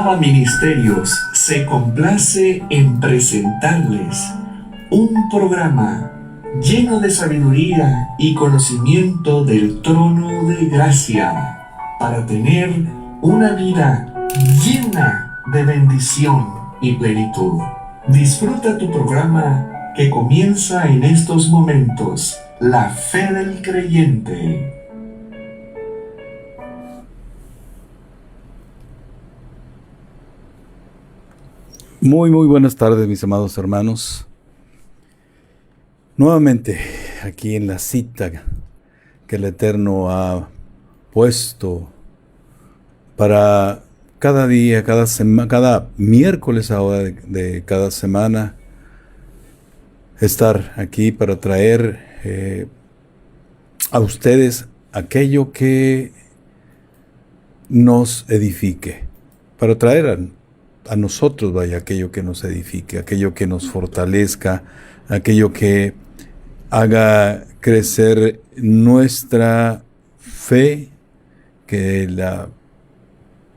Nava Ministerios se complace en presentarles un programa lleno de sabiduría y conocimiento del trono de gracia para tener una vida llena de bendición y plenitud. Disfruta tu programa que comienza en estos momentos, La Fe del Creyente. Muy buenas tardes, mis amados hermanos. Nuevamente aquí en la cita que el Eterno ha puesto para cada día, cada miércoles ahora de cada semana, estar aquí para traer a ustedes aquello que nos edifique, para traer a nosotros, vaya, aquello que nos edifique, aquello que nos fortalezca, aquello que haga crecer nuestra fe, que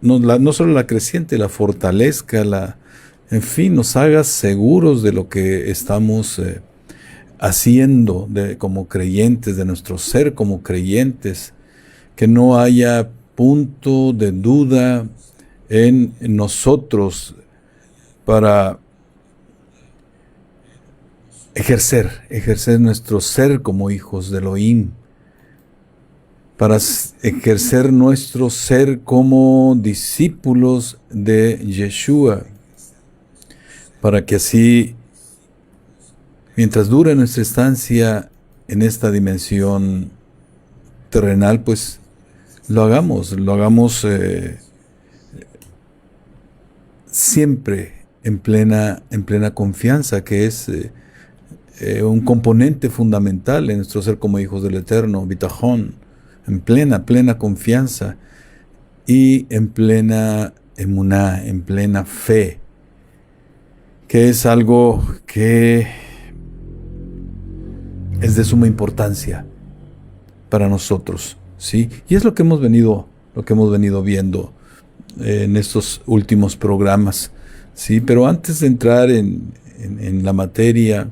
no solo la creciente, la fortalezca, en fin, nos haga seguros de lo que estamos haciendo como creyentes, de nuestro ser como creyentes, que no haya punto de duda en nosotros para ejercer nuestro ser como hijos de Elohim, para ejercer nuestro ser como discípulos de Yeshua, para que así, mientras dure nuestra estancia en esta dimensión terrenal, pues lo hagamos siempre en plena confianza, que es un componente fundamental en nuestro ser como hijos del Eterno, bitajón, en plena confianza y en plena emuná, en plena fe, que es algo que es de suma importancia para nosotros, ¿sí? Y es lo que hemos venido viendo en estos últimos programas, ¿sí? Pero antes de entrar en la materia,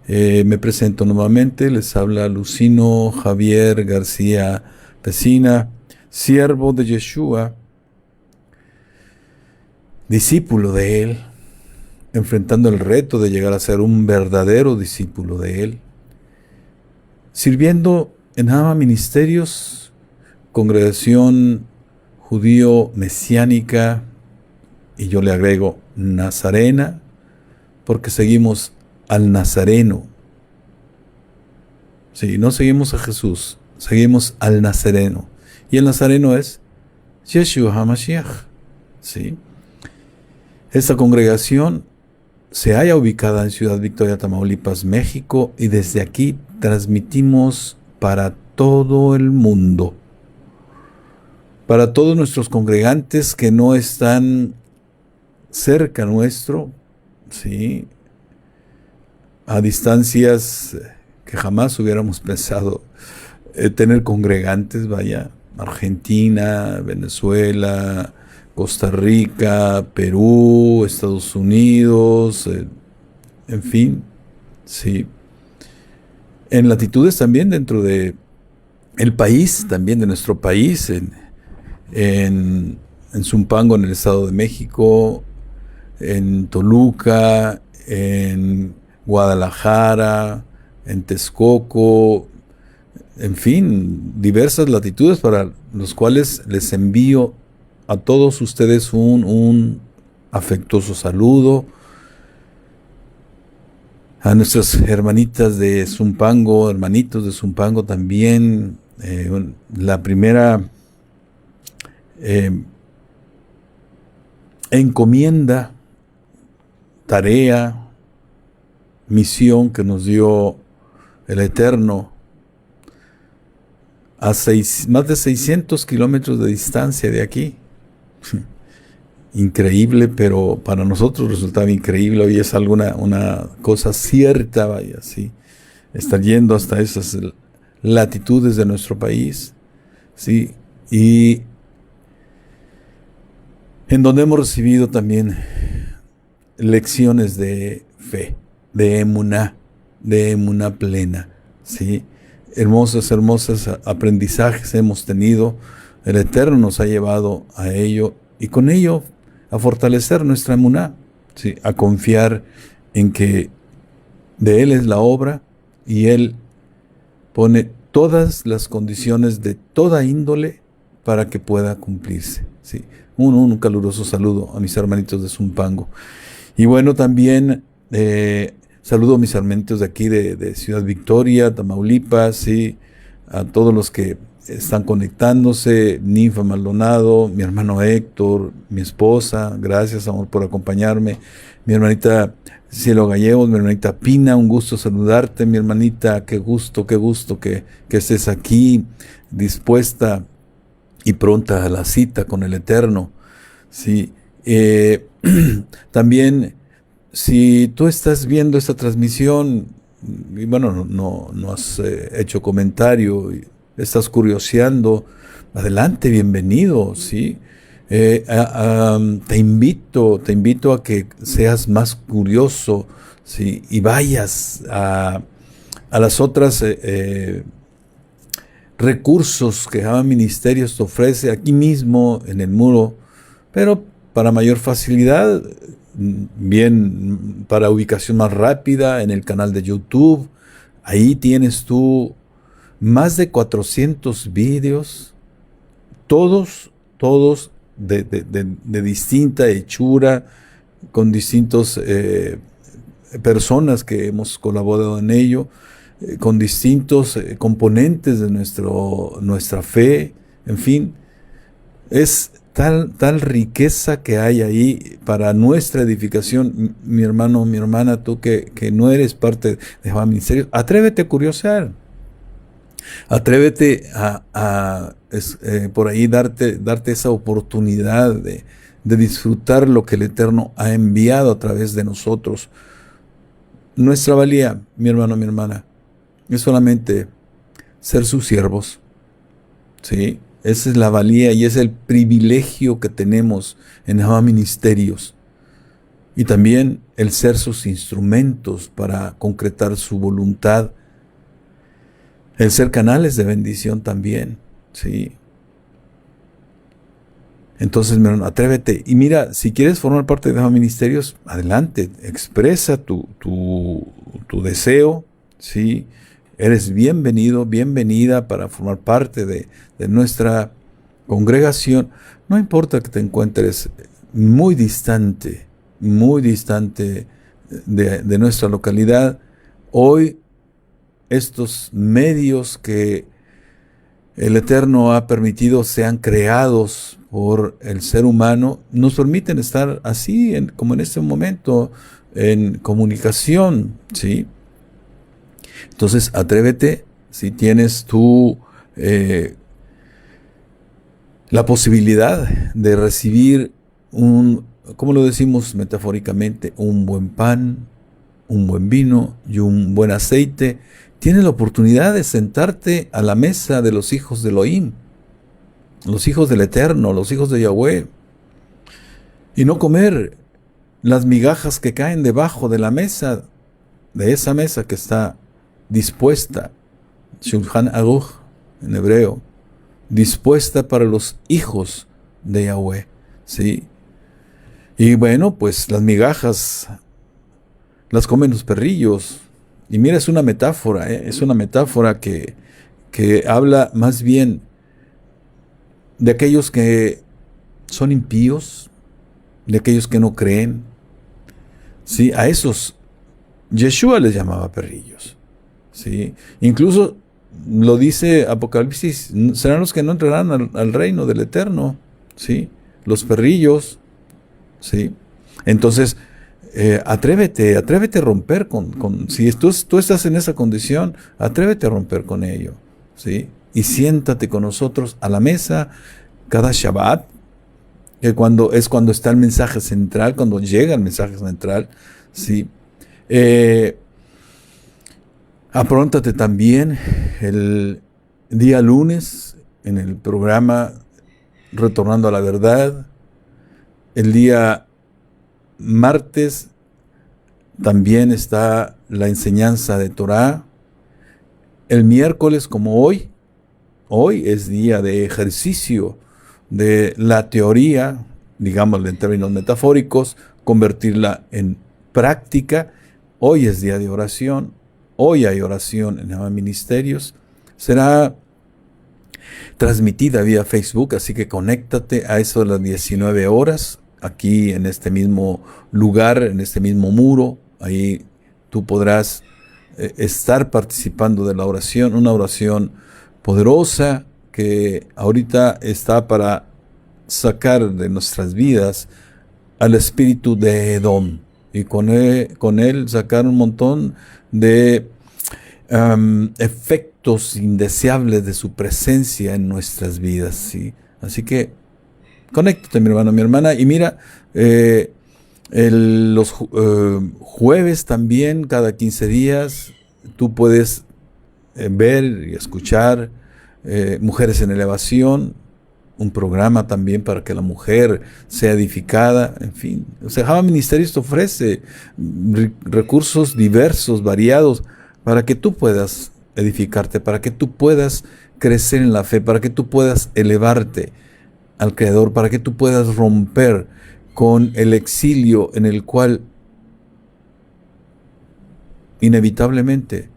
me presento nuevamente. Les habla Lucino Javier García Pesina, siervo de Yeshua, discípulo de Él, enfrentando el reto de llegar a ser un verdadero discípulo de Él, sirviendo en Nava Ministerios, congregación judío mesiánica, y yo le agrego nazarena, porque seguimos al Nazareno. Sí, no seguimos a Jesús, seguimos al Nazareno. Y el Nazareno es Yeshua HaMashiach. ¿Sí? Esta congregación se halla ubicada en Ciudad Victoria, Tamaulipas, México, y desde aquí transmitimos para todo el mundo. Para todos nuestros congregantes que no están cerca nuestro, ¿sí?, a distancias que jamás hubiéramos pensado tener congregantes, vaya, Argentina, Venezuela, Costa Rica, Perú, Estados Unidos, en fin, sí. En latitudes también dentro de el país, también de nuestro país, en Zumpango, en el Estado de México, en Toluca, en Guadalajara, en Texcoco, en fin, diversas latitudes para los cuales les envío a todos ustedes un afectuoso saludo. A nuestras hermanitas de Zumpango, hermanitos de Zumpango también, la primera encomienda, tarea, misión que nos dio el Eterno a más de 600 kilómetros de distancia de aquí. Increíble, pero para nosotros resultaba increíble. Hoy es una cosa cierta, vaya, sí, estar yendo hasta esas latitudes de nuestro país, sí, y en donde hemos recibido también lecciones de fe, de emuná plena, ¿sí? Hermosos aprendizajes hemos tenido. El Eterno nos ha llevado a ello y con ello a fortalecer nuestra emuná, ¿sí? A confiar en que de Él es la obra y Él pone todas las condiciones de toda índole para que pueda cumplirse, ¿sí? Un caluroso saludo a mis hermanitos de Zumpango. Y bueno, también saludo a mis hermanitos de aquí de Ciudad Victoria, Tamaulipas, ¿sí? A todos los que están conectándose, Ninfa Maldonado, mi hermano Héctor, mi esposa, gracias amor por acompañarme, mi hermanita Cielo Gallegos, mi hermanita Pina, un gusto saludarte, mi hermanita, qué gusto que estés aquí, dispuesta y pronta a la cita con el Eterno, ¿sí? También, si tú estás viendo esta transmisión, y bueno, no has hecho comentario, estás curioseando, adelante, bienvenido, ¿sí? Te invito a que seas más curioso, ¿sí? Y vayas a las otras recursos que Java Ministerios te ofrece aquí mismo en el muro, pero para mayor facilidad, bien para ubicación más rápida, en el canal de YouTube. Ahí tienes tú más de 400 vídeos, todos de distinta hechura, con distintos personas que hemos colaborado en ello, con distintos componentes de nuestra fe, en fin, es tal riqueza que hay ahí para nuestra edificación. Mi hermano, mi hermana, tú que no eres parte de Java Ministerios, atrévete a curiosear, atrévete a por ahí darte esa oportunidad de disfrutar lo que el Eterno ha enviado a través de nosotros. Nuestra valía, mi hermano, mi hermana, es solamente ser sus siervos, ¿sí? Esa es la valía y es el privilegio que tenemos en Java Ministerios. Y también el ser sus instrumentos para concretar su voluntad. El ser canales de bendición también, ¿sí? Entonces, mi hermano, atrévete. Y mira, si quieres formar parte de Java Ministerios, adelante, expresa tu deseo, ¿sí? Eres bienvenido, bienvenida para formar parte de nuestra congregación. No importa que te encuentres muy distante de nuestra localidad. Hoy, estos medios que el Eterno ha permitido sean creados por el ser humano, nos permiten estar así, como en este momento, en comunicación, ¿sí? Entonces, atrévete, si tienes tú la posibilidad de recibir ¿cómo lo decimos metafóricamente? Un buen pan, un buen vino y un buen aceite. Tienes la oportunidad de sentarte a la mesa de los hijos de Elohim, los hijos del Eterno, los hijos de Yahweh, y no comer las migajas que caen debajo de la mesa, de esa mesa que está dispuesta, Shulchan Aruch en hebreo, dispuesta para los hijos de Yahweh, ¿sí? Y bueno, pues las migajas las comen los perrillos. Y mira, es una metáfora, es una metáfora que habla más bien de aquellos que son impíos, de aquellos que no creen, ¿sí? A esos Yeshua les llamaba perrillos, ¿sí? Incluso lo dice Apocalipsis, serán los que no entrarán al reino del Eterno, ¿sí? Los perrillos, ¿sí? Entonces, atrévete a romper si tú estás en esa condición, atrévete a romper con ello, ¿sí? Y siéntate con nosotros a la mesa cada Shabbat, que cuando está el mensaje central, cuando llega el mensaje central, ¿sí? Apróntate también el día lunes en el programa Retornando a la Verdad, El día martes también está la enseñanza de Torah. El miércoles, como hoy es día de ejercicio de la teoría, digámoslo en términos metafóricos, convertirla en práctica. Hoy es día de oración, hoy hay oración en Java Ministerios. Será transmitida vía Facebook, así que conéctate a eso de las 19 horas, aquí en este mismo lugar, en este mismo muro. Ahí tú podrás estar participando de la oración, una oración poderosa que ahorita está para sacar de nuestras vidas al espíritu de Edom y con él sacar un montón de efectos indeseables de su presencia en nuestras vidas, ¿sí? Así que conéctate, mi hermano, mi hermana, y mira, los jueves también, cada 15 días, tú puedes ver y escuchar Mujeres en Elevación, un programa también para que la mujer sea edificada, en fin. O sea, Java Ministerios te ofrece recursos diversos, variados, para que tú puedas edificarte, para que tú puedas crecer en la fe, para que tú puedas elevarte al Creador, para que tú puedas romper con el exilio en el cual inevitablemente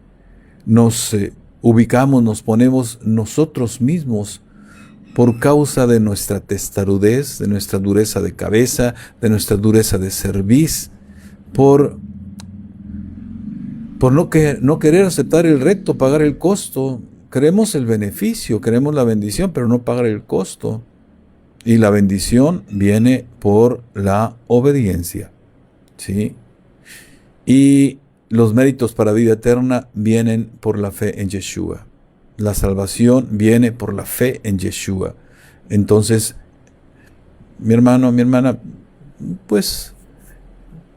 nos ubicamos, nos ponemos nosotros mismos por causa de nuestra testarudez, de nuestra dureza de cabeza, de nuestra dureza de cerviz, por no querer aceptar el reto, pagar el costo. Queremos el beneficio, queremos la bendición, pero no pagar el costo. Y la bendición viene por la obediencia, ¿sí? Y los méritos para vida eterna vienen por la fe en Yeshua. La salvación viene por la fe en Yeshua. Entonces, mi hermano, mi hermana, pues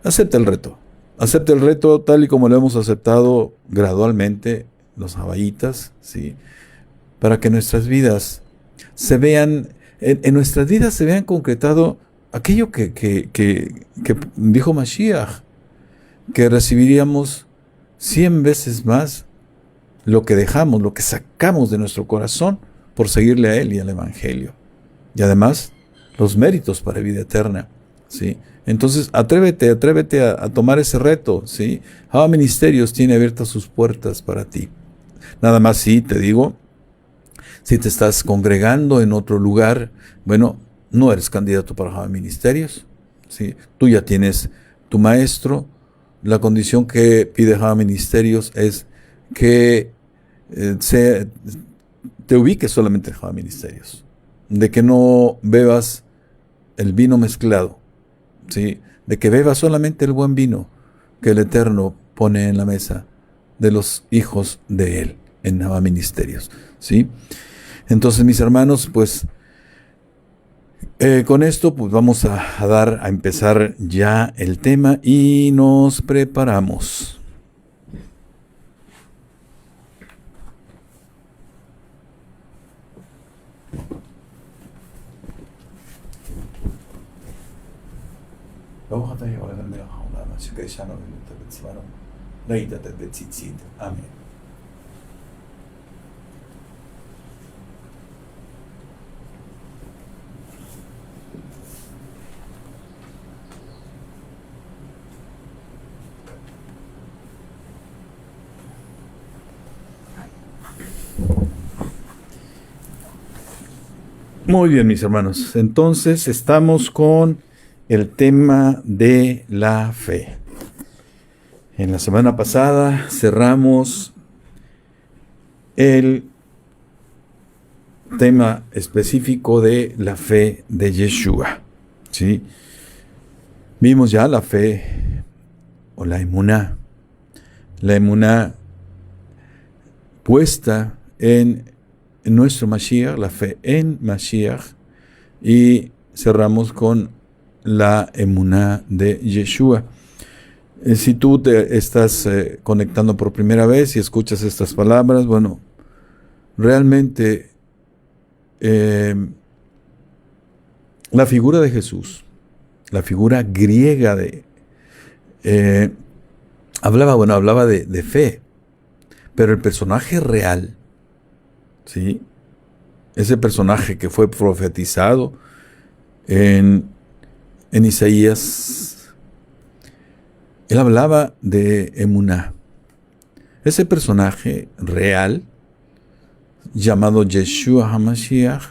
acepta el reto. Acepta el reto tal y como lo hemos aceptado gradualmente los jabaitas, ¿sí? Para que nuestras vidas se vean, en nuestras vidas se vean concretado aquello que dijo Mashiach, que recibiríamos 100 veces más lo que dejamos, lo que sacamos de nuestro corazón por seguirle a Él y al Evangelio. Y además, los méritos para vida eterna, ¿sí? Entonces, atrévete a tomar ese reto, ¿sí? Java Ministerios tiene abiertas sus puertas para ti. Nada más, sí, te digo, si te estás congregando en otro lugar, bueno, no eres candidato para Java Ministerios, ¿sí? Tú ya tienes tu maestro. La condición que pide Java Ministerios es que te ubiques solamente en Java Ministerios, de que no bebas el vino mezclado, ¿sí? De que bebas solamente el buen vino que el Eterno pone en la mesa de los hijos de Él en Java Ministerios, ¿sí? Entonces, mis hermanos, pues con esto pues vamos a empezar ya el tema y nos preparamos. Amén. Muy bien, mis hermanos. Entonces estamos con el tema de la fe. En la semana pasada cerramos el tema específico de la fe de Yeshua, ¿sí? Vimos ya la fe o la emuná puesta en nuestro Mashiach, la fe en Mashiach, y cerramos con la emuná de Yeshua. Si tú te estás conectando por primera vez y escuchas estas palabras, bueno, realmente la figura de Jesús la figura griega hablaba de fe, pero el personaje real, ¿sí? Ese personaje que fue profetizado en Isaías, él hablaba de Emuná. Ese personaje real, llamado Yeshua HaMashiach,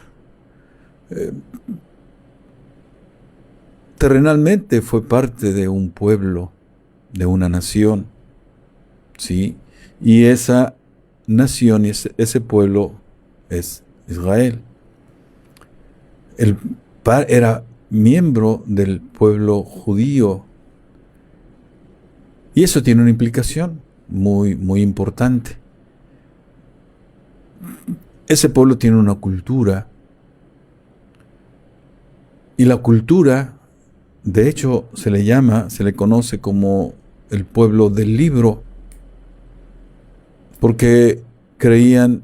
terrenalmente fue parte de un pueblo, de una nación, ¿sí? Y esa nación y ese pueblo es Israel. Él era miembro del pueblo judío. Y eso tiene una implicación muy, muy importante. Ese pueblo tiene una cultura. Y la cultura, de hecho, se le conoce como el pueblo del libro, porque creían,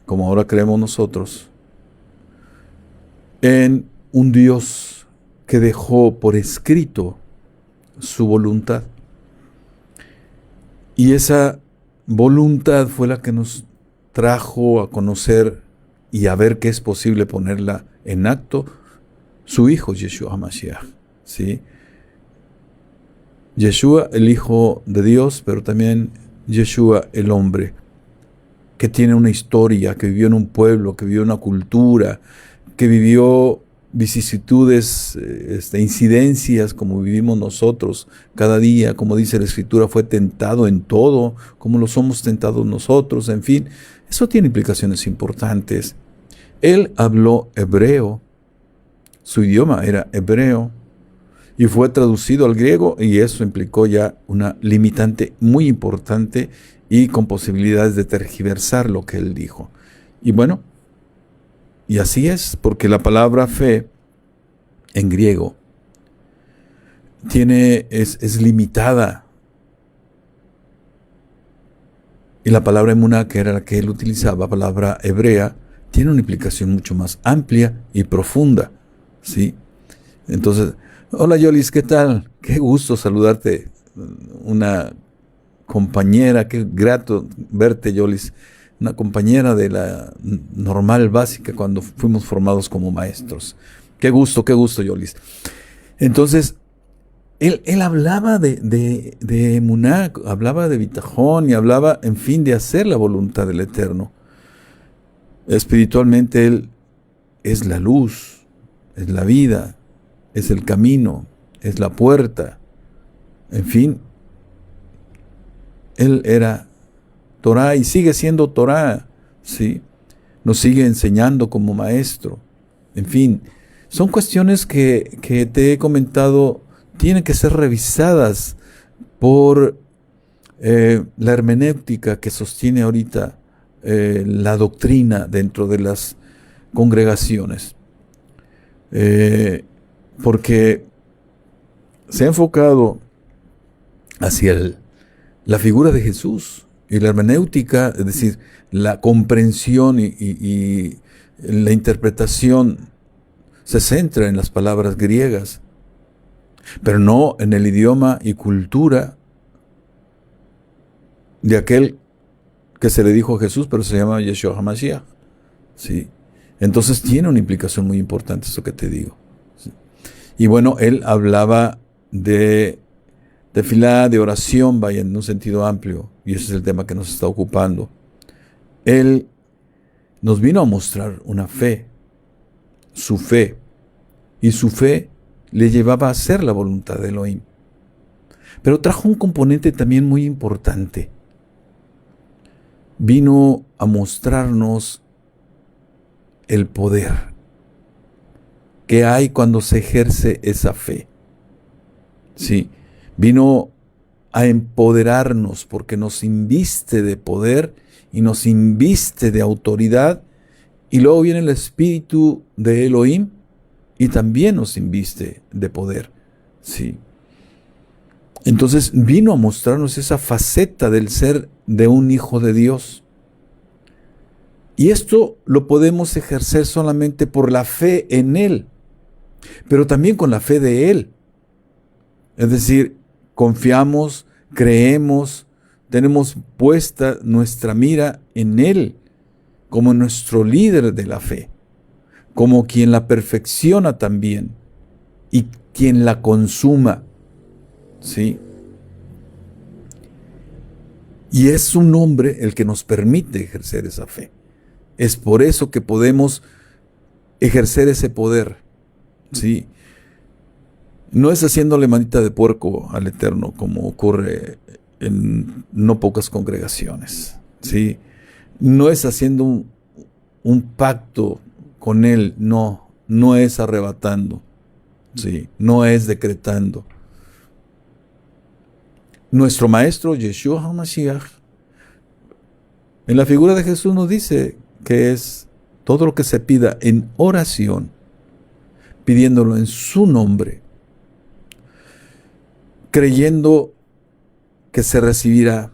como ahora creemos nosotros, en un Dios que dejó por escrito su voluntad. Y esa voluntad fue la que nos trajo a conocer y a ver que es posible ponerla en acto su Hijo Yeshua HaMashiach, ¿sí? Yeshua, el Hijo de Dios, pero también Yeshua, el hombre, que tiene una historia, que vivió en un pueblo, que vivió una cultura, que vivió vicisitudes, incidencias como vivimos nosotros cada día, como dice la Escritura, fue tentado en todo, como lo somos tentados nosotros, en fin, eso tiene implicaciones importantes. Él habló hebreo, su idioma era hebreo, y fue traducido al griego, y eso implicó ya una limitante muy importante y con posibilidades de tergiversar lo que él dijo. Y bueno, y así es, porque la palabra fe en griego es limitada. Y la palabra emuná, que era la que él utilizaba, palabra hebrea, tiene una implicación mucho más amplia y profunda, ¿sí? Entonces, hola Yolis, ¿qué tal? Qué gusto saludarte, una compañera, qué grato verte, Yolis, una compañera de la normal básica cuando fuimos formados como maestros. Qué gusto, Yolis. Entonces, él hablaba de emuná, hablaba de bitajón y hablaba, en fin, de hacer la voluntad del Eterno. Espiritualmente él es la luz, es la vida, es el camino, es la puerta. En fin, él era Torah y sigue siendo Torah, ¿sí? Nos sigue enseñando como maestro. En fin, son cuestiones que te he comentado, tienen que ser revisadas por la hermenéutica que sostiene ahorita la doctrina dentro de las congregaciones. Porque se ha enfocado hacia la figura de Jesús y la hermenéutica, es decir, la comprensión y la interpretación se centra en las palabras griegas, pero no en el idioma y cultura de aquel que se le dijo a Jesús, pero se llama Yeshua HaMashiach, ¿sí? Entonces tiene una implicación muy importante eso que te digo, ¿sí? Y bueno, él hablaba de tefilá, de oración, vaya, en un sentido amplio, y ese es el tema que nos está ocupando. Él nos vino a mostrar una fe, su fe, y su fe le llevaba a hacer la voluntad de Elohim. Pero trajo un componente también muy importante. Vino a mostrarnos el poder que hay cuando se ejerce esa fe. Sí, vino a empoderarnos porque nos inviste de poder y nos inviste de autoridad, y luego viene el espíritu de Elohim y también nos inviste de poder. Sí. Entonces vino a mostrarnos esa faceta del ser de un hijo de Dios. Y esto lo podemos ejercer solamente por la fe en Él. pero también con la fe de Él. Es decir, confiamos, creemos, tenemos puesta nuestra mira en Él como nuestro líder de la fe, como quien la perfecciona también y quien la consuma, ¿sí? Y es su nombre el que nos permite ejercer esa fe. Es por eso que podemos ejercer ese poder, ¿sí? No es haciéndole manita de puerco al Eterno, como ocurre en no pocas congregaciones, ¿sí? No es haciendo un pacto con Él, no es arrebatando, ¿sí? No es decretando. Nuestro Maestro, Yeshua HaMashiach, en la figura de Jesús nos dice que es todo lo que se pida en oración, pidiéndolo en su nombre, creyendo que se recibirá,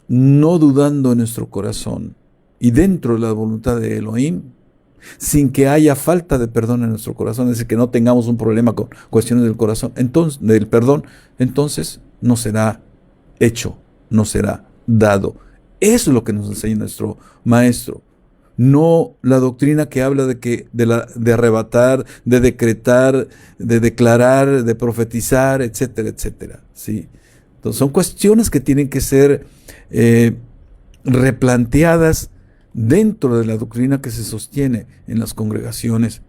no dudando en nuestro corazón y dentro de la voluntad de Elohim, sin que haya falta de perdón en nuestro corazón, es decir, que no tengamos un problema con cuestiones del corazón, entonces, del perdón, entonces no será hecho, no será dado. Eso es lo que nos enseña nuestro Maestro. No la doctrina que habla de arrebatar, de decretar, de declarar, de profetizar, etcétera, etcétera. ¿Sí? Entonces son cuestiones que tienen que ser replanteadas dentro de la doctrina que se sostiene en las congregaciones.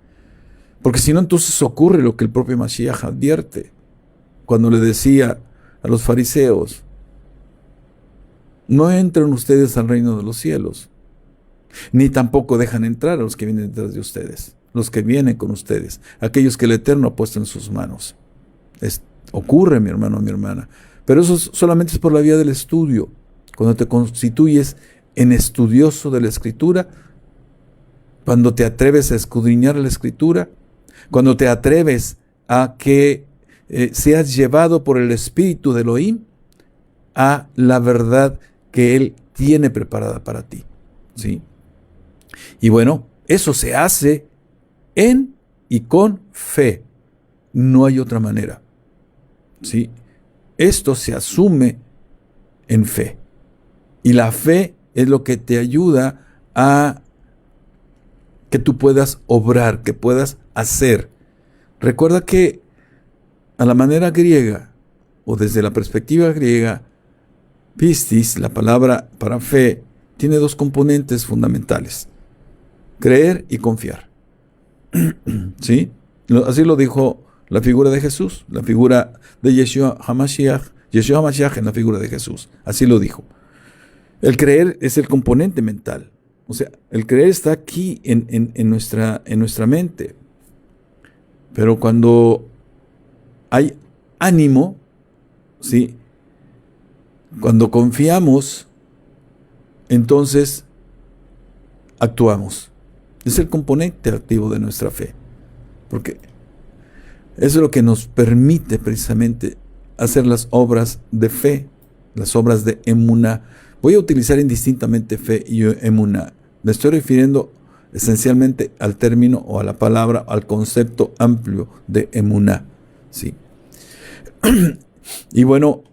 Porque si no, entonces ocurre lo que el propio Mashiach advierte cuando le decía a los fariseos: no entran ustedes al reino de los cielos, ni tampoco dejan entrar a los que vienen detrás de ustedes, los que vienen con ustedes, aquellos que el Eterno ha puesto en sus manos. Ocurre, mi hermano, mi hermana, pero eso solamente es por la vía del estudio. Cuando te constituyes en estudioso de la Escritura, cuando te atreves a escudriñar la Escritura, cuando te atreves a que seas llevado por el Espíritu de Elohim a la verdad que Él tiene preparada para ti, ¿sí? Y bueno, eso se hace en y con fe. No hay otra manera, ¿sí? Esto se asume en fe. Y la fe es lo que te ayuda a que tú puedas obrar, que puedas hacer. Recuerda que a la manera griega, o desde la perspectiva griega, pistis, la palabra para fe, tiene dos componentes fundamentales: creer y confiar. ¿Sí? Así lo dijo la figura de Jesús, la figura de Yeshua HaMashiach en la figura de Jesús. Así lo dijo. El creer es el componente mental. O sea, el creer está aquí en nuestra mente. Pero cuando hay ánimo, ¿sí? Cuando confiamos, entonces actuamos. Es el componente activo de nuestra fe. Porque eso es lo que nos permite precisamente hacer las obras de fe, las obras de emuná. Voy a utilizar indistintamente fe y emuná. Me estoy refiriendo esencialmente al término o a la palabra, al concepto amplio de emuná, ¿sí? Y bueno,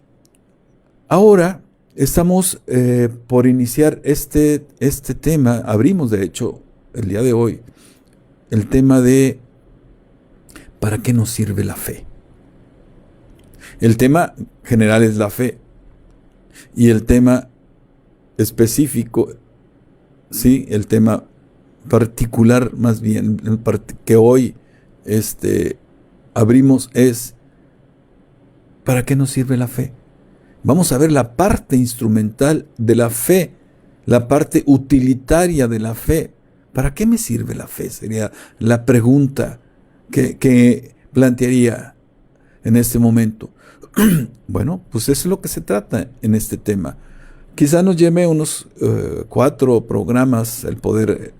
ahora estamos por iniciar este tema. Abrimos, de hecho, el día de hoy, el tema de ¿para qué nos sirve la fe? El tema general es la fe. Y el tema específico, sí, el tema particular más bien, que hoy abrimos es ¿para qué nos sirve la fe? Vamos a ver la parte instrumental de la fe, la parte utilitaria de la fe. ¿Para qué me sirve la fe? Sería la pregunta que plantearía en este momento. Bueno, pues eso es lo que se trata en este tema. Quizá nos lleve unos 4 programas el poder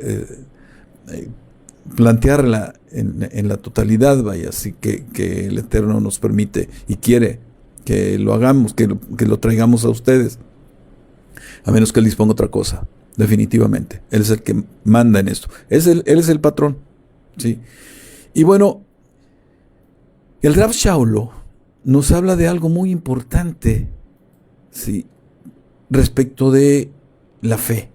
plantearla en la totalidad, vaya, así que el Eterno nos permite y quiere que lo hagamos, que lo traigamos a ustedes, a menos que Él disponga otra cosa, definitivamente. Él es el que manda en esto. Él es el patrón, ¿sí? Y bueno, El Rav Shaulo nos habla de algo muy importante, ¿sí?, respecto de la fe.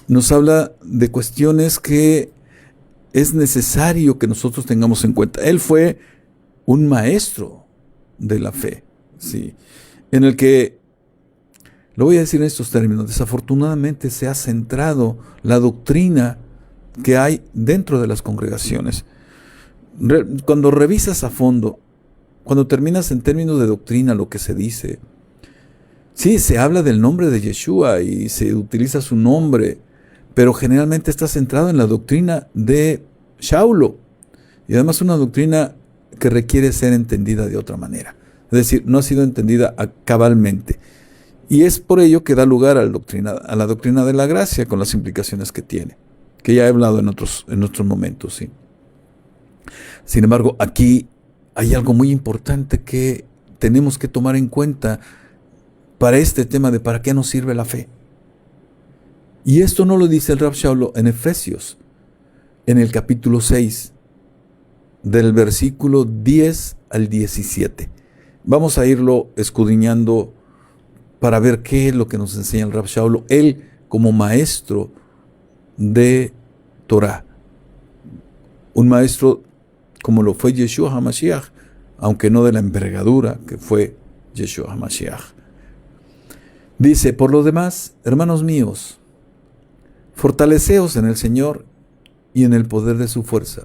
Nos habla de cuestiones que es necesario que nosotros tengamos en cuenta. Él fue un maestro de la fe, ¿sí?, en el que, lo voy a decir en estos términos, desafortunadamente se ha centrado la doctrina que hay dentro de las congregaciones. Cuando revisas a fondo, cuando terminas en términos de doctrina lo que se dice, sí, se habla del nombre de Yeshua y se utiliza su nombre, pero generalmente está centrado en la doctrina de Shaulo, y además una doctrina que requiere ser entendida de otra manera. Es decir, no ha sido entendida cabalmente. Y es por ello que da lugar a la doctrina de la gracia, con las implicaciones que tiene, que ya he hablado en otros momentos, ¿sí? Sin embargo, aquí hay algo muy importante que tenemos que tomar en cuenta para este tema de para qué nos sirve la fe. Y esto no lo dice el Rav Shaulo en Efesios, en el capítulo 6, del versículo 10 al 17. Vamos a irlo escudriñando para ver qué es lo que nos enseña el Rav Shaulo, él como maestro de Torah. Un maestro como lo fue Yeshua HaMashiach, aunque no de la envergadura que fue Yeshua HaMashiach. Dice, por lo demás, hermanos míos, fortaleceos en el Señor y en el poder de su fuerza.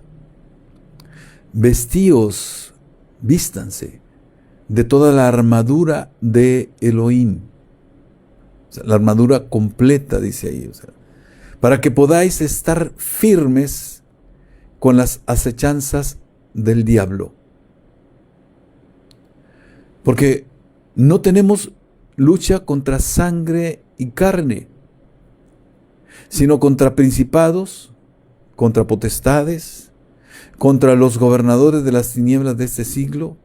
Vestíos, vístanse de toda la armadura de Elohim. O sea, la armadura completa, dice ahí. O sea, para que podáis estar firmes con las acechanzas del diablo. Porque no tenemos lucha contra sangre y carne, sino contra principados, contra potestades, contra los gobernadores de las tinieblas de este siglo,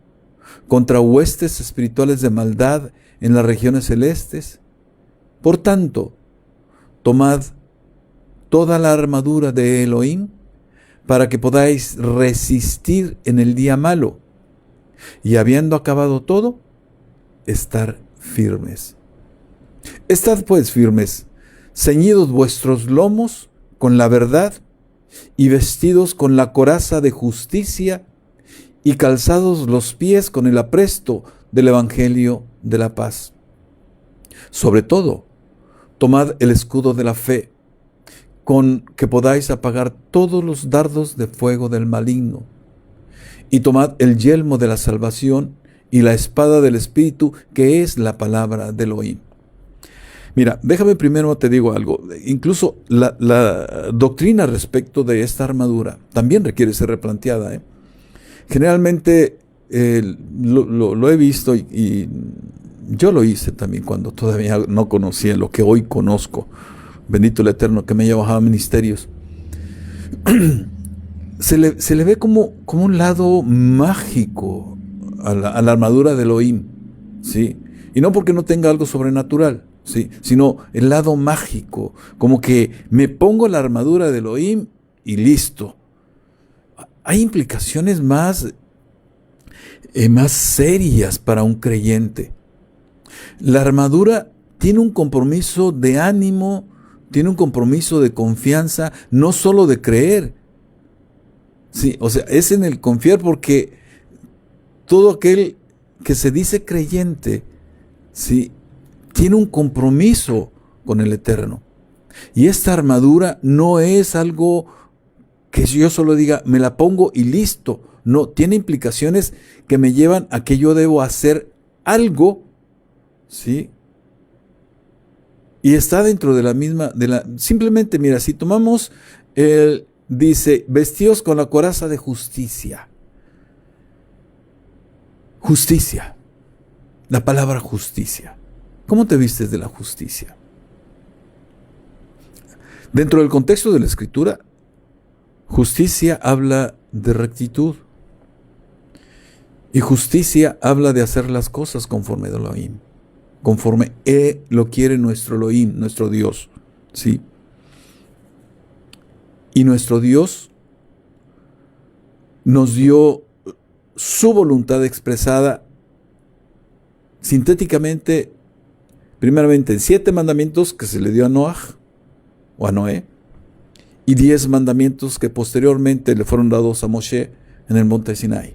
contra huestes espirituales de maldad en las regiones celestes. Por tanto, tomad toda la armadura de Elohim para que podáis resistir en el día malo, y habiendo acabado todo, estar firmes. Estad pues firmes, ceñidos vuestros lomos con la verdad y vestidos con la coraza de justicia y calzados los pies con el apresto del evangelio de la paz. Sobre todo, tomad el escudo de la fe, con que podáis apagar todos los dardos de fuego del maligno, y tomad el yelmo de la salvación y la espada del Espíritu, que es la palabra de Elohim. Mira, déjame primero te digo algo. Incluso la doctrina respecto de esta armadura también requiere ser replanteada, ¿eh? Generalmente lo he visto y yo lo hice también cuando todavía no conocía lo que hoy conozco. Bendito el Eterno que me haya bajado a ministerios. Se le ve como un lado mágico a la armadura de Elohim, ¿sí? Y no porque no tenga algo sobrenatural, ¿sí?, sino el lado mágico, como que me pongo la armadura de Elohim y listo. Hay implicaciones más serias para un creyente. La armadura tiene un compromiso de ánimo, tiene un compromiso de confianza, no solo de creer. Sí, o sea, es en el confiar, porque todo aquel que se dice creyente, sí, tiene un compromiso con el Eterno. Y esta armadura no es algo que yo solo diga, me la pongo y listo. No, tiene implicaciones que me llevan a que yo debo hacer algo, ¿sí? Y está dentro de la misma, simplemente, mira, si tomamos dice, vestíos con la coraza de justicia. Justicia. La palabra justicia. ¿Cómo te vistes de la justicia? Dentro del contexto de la Escritura, justicia habla de rectitud. Y justicia habla de hacer las cosas conforme a Elohim. Conforme lo quiere nuestro Elohim, nuestro Dios. ¿Sí? Y nuestro Dios nos dio su voluntad expresada sintéticamente, primeramente en 7 mandamientos que se le dio a Noaj o a Noé, y 10 mandamientos que posteriormente le fueron dados a Moshe en el monte Sinai.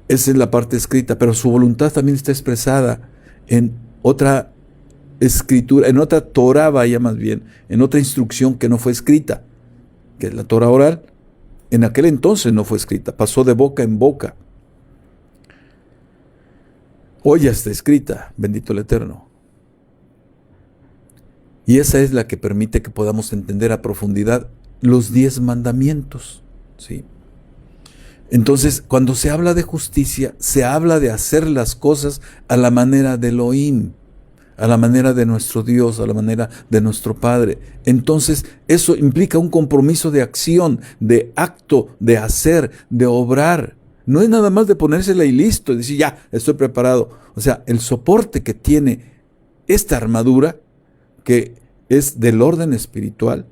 Esa es la parte escrita, pero su voluntad también está expresada en otra escritura, en otra Torah, vaya más bien, en otra instrucción que no fue escrita, que es la Torah oral. En aquel entonces no fue escrita, pasó de boca en boca. Hoy ya está escrita, bendito el Eterno. Y esa es la que permite que podamos entender a profundidad los 10 mandamientos, ¿sí? Entonces, cuando se habla de justicia, se habla de hacer las cosas a la manera de Elohim, a la manera de nuestro Dios, a la manera de nuestro Padre. Entonces, eso implica un compromiso de acción, de acto, de hacer, de obrar. No es nada más de ponérsela y listo, y decir, ya, estoy preparado. O sea, el soporte que tiene esta armadura, que es del orden espiritual,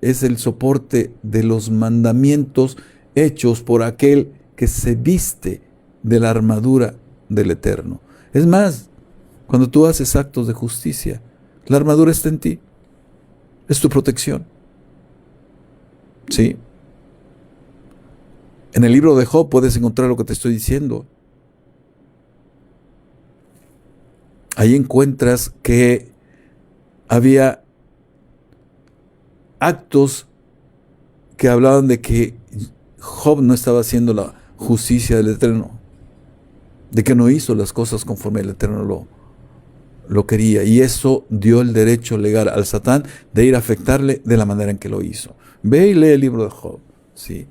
es el soporte de los mandamientos hechos por aquel que se viste de la armadura del Eterno. Es más, cuando tú haces actos de justicia, la armadura está en ti. Es tu protección. ¿Sí? En el libro de Job puedes encontrar lo que te estoy diciendo. Ahí encuentras que había actos que hablaban de que Job no estaba haciendo la justicia del Eterno, de que no hizo las cosas conforme el Eterno lo quería, y eso dio el derecho legal al Satán de ir a afectarle de la manera en que lo hizo. Ve y lee el libro de Job, ¿sí?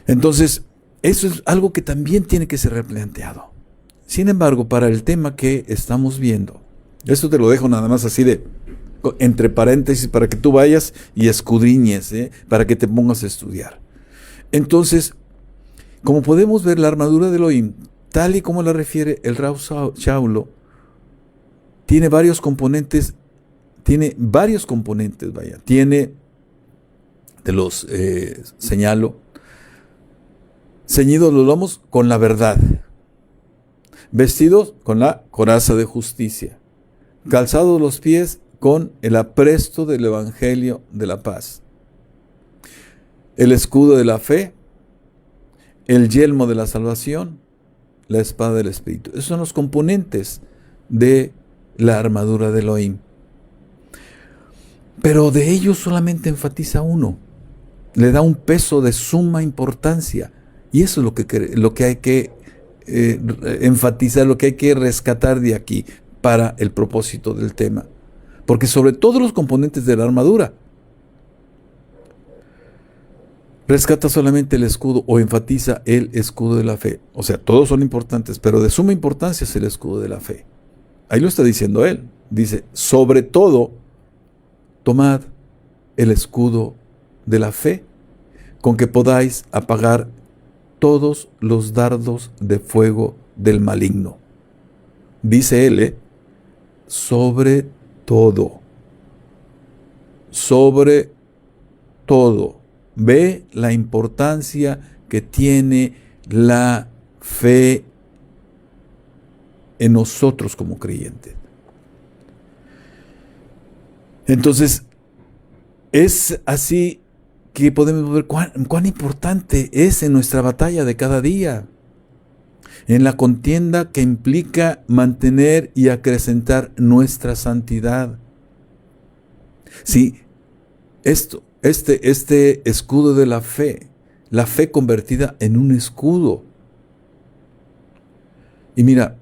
Entonces, eso es algo que también tiene que ser replanteado. Sin embargo, para el tema que estamos viendo, esto te lo dejo nada más así de entre paréntesis para que tú vayas y escudriñes, para que te pongas a estudiar. Entonces, como podemos ver, la armadura de Elohim, tal y como la refiere el Rav Shaulo, tiene varios componentes, Tiene, te los señalo: ceñidos los lomos con la verdad, vestidos con la coraza de justicia, calzados los pies con el apresto del evangelio de la paz, el escudo de la fe, el yelmo de la salvación, la espada del Espíritu. Esos son los componentes de la armadura de Elohim. Pero de ellos solamente enfatiza uno, le da un peso de suma importancia, y eso es lo que hay que enfatizar, lo que hay que rescatar de aquí para el propósito del tema. Porque sobre todos los componentes de la armadura, rescata solamente el escudo, o enfatiza el escudo de la fe. O sea, todos son importantes, pero de suma importancia es el escudo de la fe. Ahí lo está diciendo él. Dice, sobre todo, tomad el escudo de la fe, con que podáis apagar todos los dardos de fuego del maligno. Dice él, sobre todo. Sobre todo. Ve la importancia que tiene la fe en nosotros como creyentes. Entonces, es así que podemos ver cuán importante es en nuestra batalla de cada día, en la contienda que implica mantener y acrecentar nuestra santidad. Sí, este escudo de la fe convertida en un escudo. Y mira,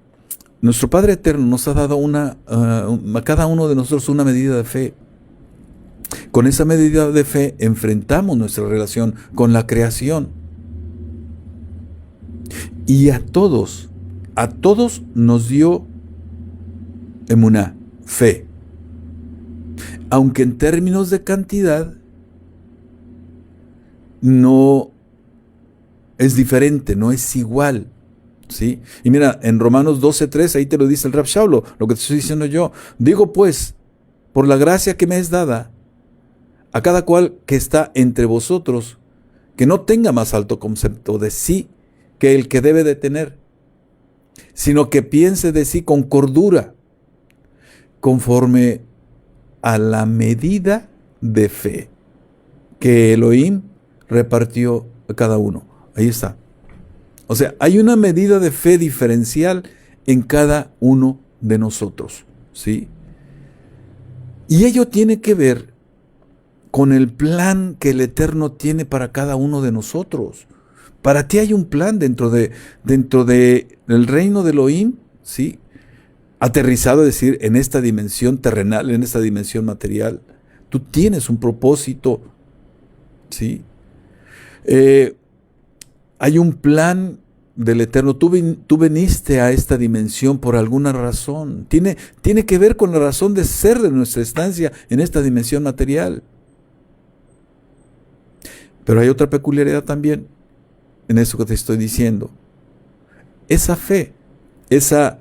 nuestro Padre Eterno nos ha dado a cada uno de nosotros una medida de fe. Con esa medida de fe enfrentamos nuestra relación con la creación. Y a todos nos dio emuná, fe. Aunque en términos de cantidad no es diferente, no es igual. ¿Sí? Y mira, en Romanos 12:3, ahí te lo dice el Rav Shaulo, lo que te estoy diciendo yo. Digo pues, por la gracia que me es dada, a cada cual que está entre vosotros, que no tenga más alto concepto de sí que el que debe de tener, sino que piense de sí con cordura, conforme a la medida de fe que Elohim repartió a cada uno. Ahí está. O sea, hay una medida de fe diferencial en cada uno de nosotros, ¿sí? Y ello tiene que ver con el plan que el Eterno tiene para cada uno de nosotros. Para ti hay un plan dentro de el reino de Elohim, ¿sí? Aterrizado, es decir, en esta dimensión terrenal, en esta dimensión material. Tú tienes un propósito, ¿sí? Hay un plan del Eterno. Tú viniste a esta dimensión por alguna razón. Tiene que ver con la razón de ser de nuestra estancia en esta dimensión material. Pero hay otra peculiaridad también en eso que te estoy diciendo. Esa fe, esa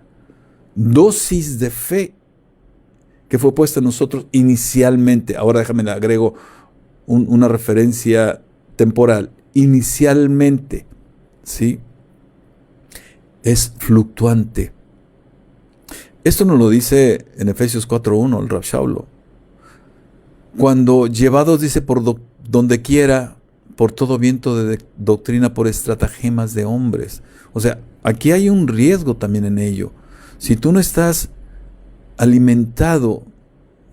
dosis de fe que fue puesta en nosotros inicialmente, ahora déjame le agrego una referencia temporal, inicialmente, ¿sí? Es fluctuante. Esto nos lo dice en Efesios 4:1 el Rav Shaulo. Cuando llevados, dice, por donde quiera, por todo viento de doctrina, por estratagemas de hombres. O sea, aquí hay un riesgo también en ello. Si tú no estás alimentado,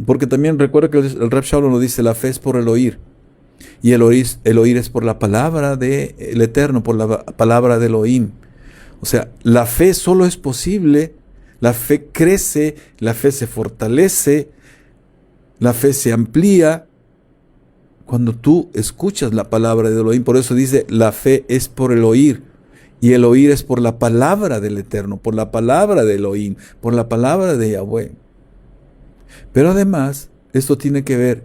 porque también recuerda que el Rav Shaulo nos dice, la fe es por el oír. Y el oír es por la palabra del Eterno, por la palabra del Elohim. O sea, la fe solo es posible, la fe crece, la fe se fortalece, la fe se amplía cuando tú escuchas la palabra de Elohim. Por eso dice, la fe es por el oír, y el oír es por la palabra del Eterno, por la palabra de Elohim, por la palabra de Yahweh. Pero además, esto tiene que ver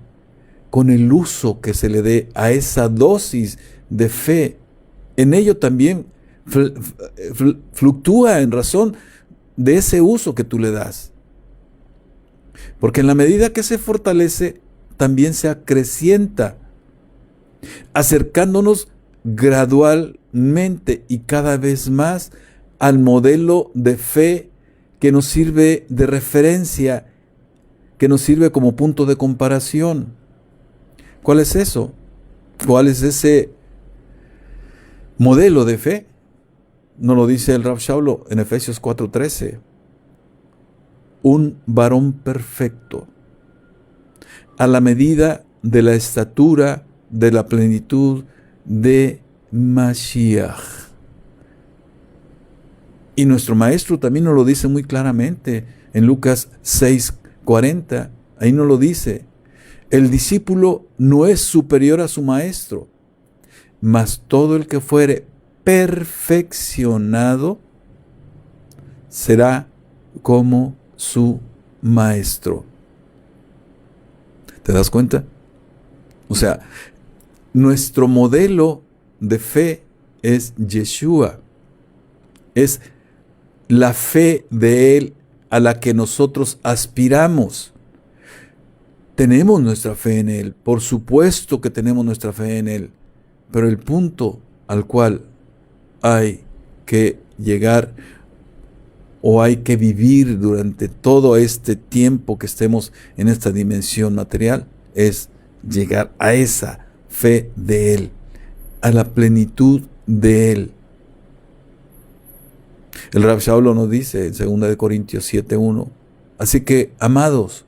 con el uso que se le dé a esa dosis de fe. En ello también fluctúa en razón de ese uso que tú le das. Porque en la medida que se fortalece, también se acrecienta, acercándonos gradualmente y cada vez más al modelo de fe que nos sirve de referencia, que nos sirve como punto de comparación. ¿Cuál es eso? ¿Cuál es ese modelo de fe? Nos lo dice el Rav Shaulo en Efesios 4:13. Un varón perfecto, a la medida de la estatura de la plenitud de Mashiach. Y nuestro maestro también nos lo dice muy claramente en Lucas 6:40. Ahí nos lo dice. El discípulo no es superior a su maestro, mas todo el que fuere perfeccionado será como su maestro. ¿Te das cuenta? O sea, nuestro modelo de fe es Yeshua. Es la fe de Él a la que nosotros aspiramos. Tenemos nuestra fe en Él, por supuesto que tenemos nuestra fe en Él, pero el punto al cual hay que llegar o hay que vivir durante todo este tiempo que estemos en esta dimensión material es llegar a esa fe de Él, a la plenitud de Él. El Rav Shaulo nos dice en 2 Corintios 7:1, así que, amados,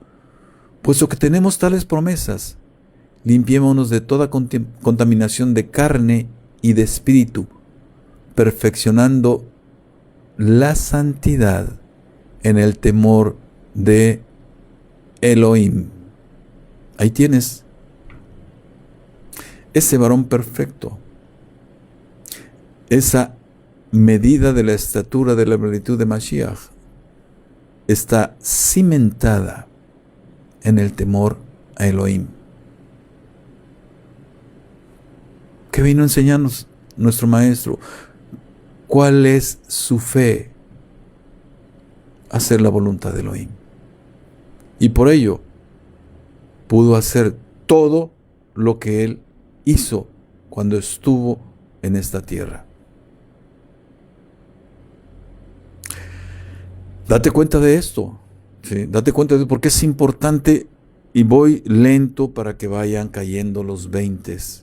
puesto que tenemos tales promesas, limpiémonos de toda contaminación de carne y de espíritu, perfeccionando la santidad en el temor de Elohim. Ahí tienes ese varón perfecto, esa medida de la estatura de la plenitud de Mashiach está cimentada en el temor a Elohim. ¿Qué vino a enseñarnos nuestro maestro? ¿Cuál es su fe? Hacer la voluntad de Elohim. Y por ello pudo hacer todo lo que él hizo cuando estuvo en esta tierra. Date cuenta de esto, ¿sí? Date cuenta de por qué es importante, y voy lento para que vayan cayendo los 20s